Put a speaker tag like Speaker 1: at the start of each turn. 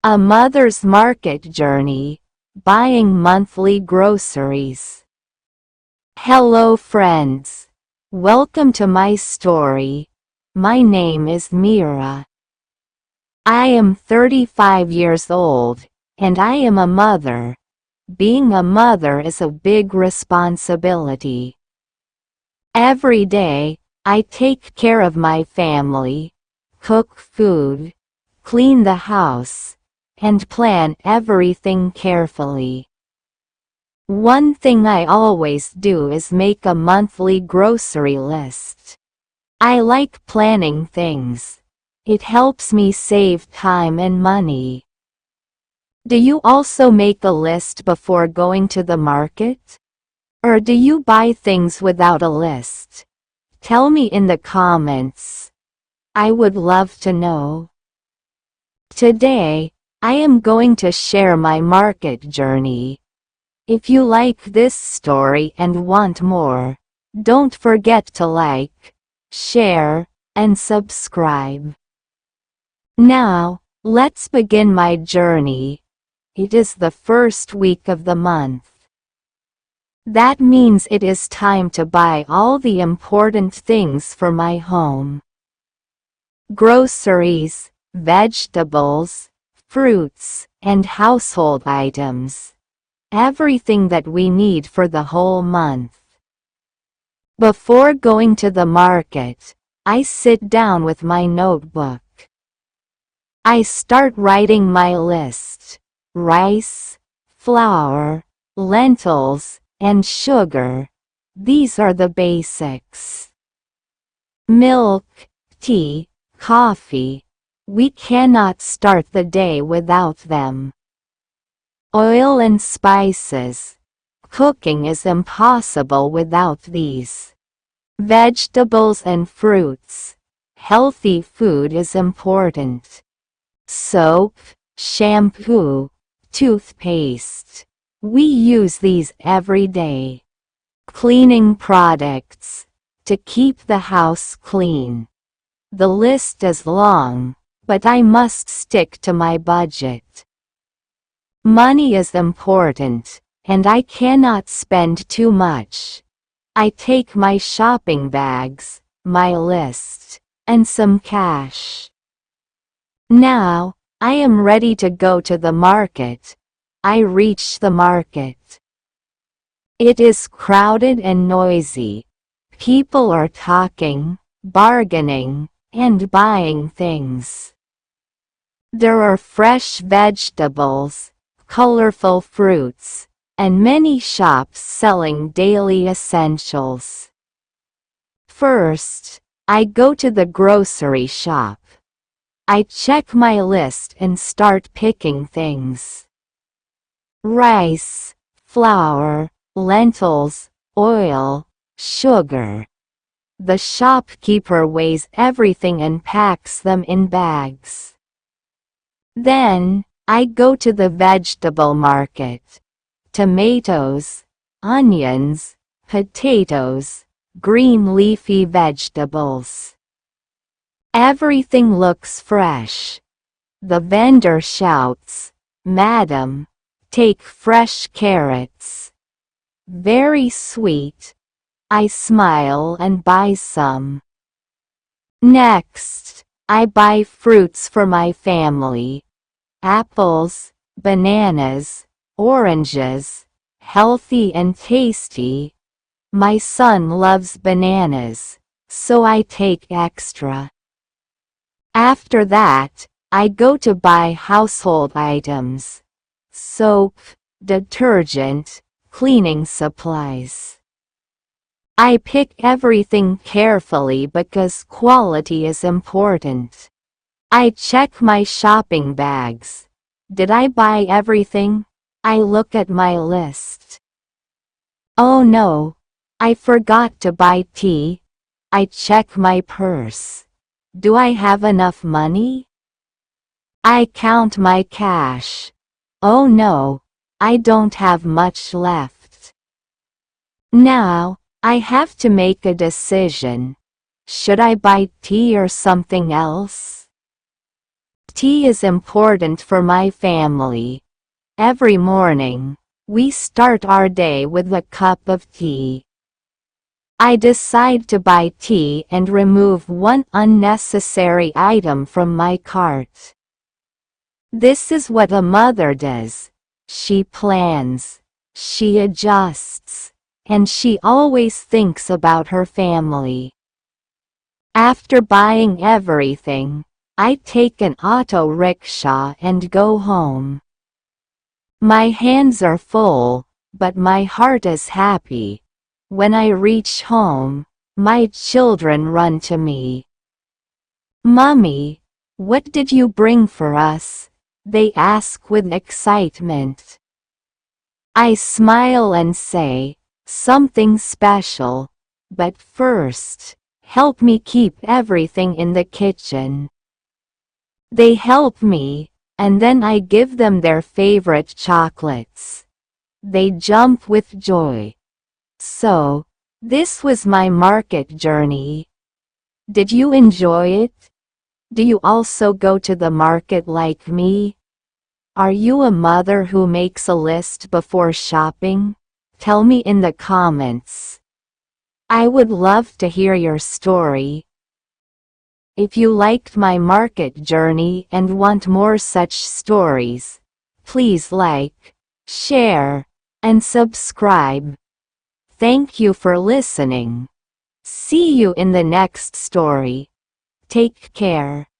Speaker 1: A mother's market journey, buying monthly groceries. Hello friends. Welcome to my story. My name is Meera. I am 35 years old, and I am a mother. Being a mother is a big responsibility. Every day, I take care of my family, cook food, clean the house, and plan everything carefully. One thing I always do is make a monthly grocery list. I like planning things. It helps me save time and money. Do you also make a list before going to the market? Or do you buy things without a list? Tell me in the comments. I would love to know. Today, I am going to share my market journey. If you like this story and want more, don't forget to like, share, and subscribe. Now, let's begin my journey. It is the first week of the month. That means it is time to buy all the important things for my home. Groceries, vegetables, fruits, and household items. Everything that we need for the whole month. Before going to the market, I sit down with my notebook. I start writing my list: rice, flour, lentils, and sugar. These are the basics. Milk, tea, coffee. We cannot start the day without them. Oil and spices. Cooking is impossible without these. Vegetables and fruits. Healthy food is important. Soap, shampoo, toothpaste. We use these every day. Cleaning products. To keep the house clean. The list is long, but I must stick to my budget. Money is important, and I cannot spend too much. I take my shopping bags, my list, and some cash. Now, I am ready to go to the market. I reach the market. It is crowded and noisy. People are talking, bargaining, and buying things. There are fresh vegetables, colorful fruits, and many shops selling daily essentials. First, I go to the grocery shop. I check my list and start picking things. Rice, flour, lentils, oil, sugar. The shopkeeper weighs everything and packs them in bags. Then, I go to the vegetable market. Tomatoes, onions, potatoes, green leafy vegetables. Everything looks fresh. The vendor shouts, "Madam, take fresh carrots." Very sweet. I smile and buy some. Next, I buy fruits for my family. Apples, bananas, oranges, healthy and tasty. My son loves bananas, so I take extra. After that, I go to buy household items. Soap, detergent, cleaning supplies. I pick everything carefully because quality is important. I check my shopping bags. Did I buy everything? I look at my list. Oh no, I forgot to buy tea. I check my purse. Do I have enough money? I count my cash. Oh no, I don't have much left. Now, I have to make a decision. Should I buy tea or something else? Tea is important for my family. Every morning, we start our day with a cup of tea. I decide to buy tea and remove one unnecessary item from my cart. This is what a mother does. She plans, she adjusts, and she always thinks about her family. After buying everything, I take an auto rickshaw and go home. My hands are full, but my heart is happy. When I reach home, my children run to me. "Mummy, what did you bring for us?" they ask with excitement. I smile and say, "Something special. But first, help me keep everything in the kitchen." They help me, and then I give them their favorite chocolates. They jump with joy. So, this was my market journey. Did you enjoy it? Do you also go to the market like me? Are you a mother who makes a list before shopping? Tell me in the comments. I would love to hear your story. If you liked my market journey and want more such stories, please like, share, and subscribe. Thank you for listening. See you in the next story. Take care.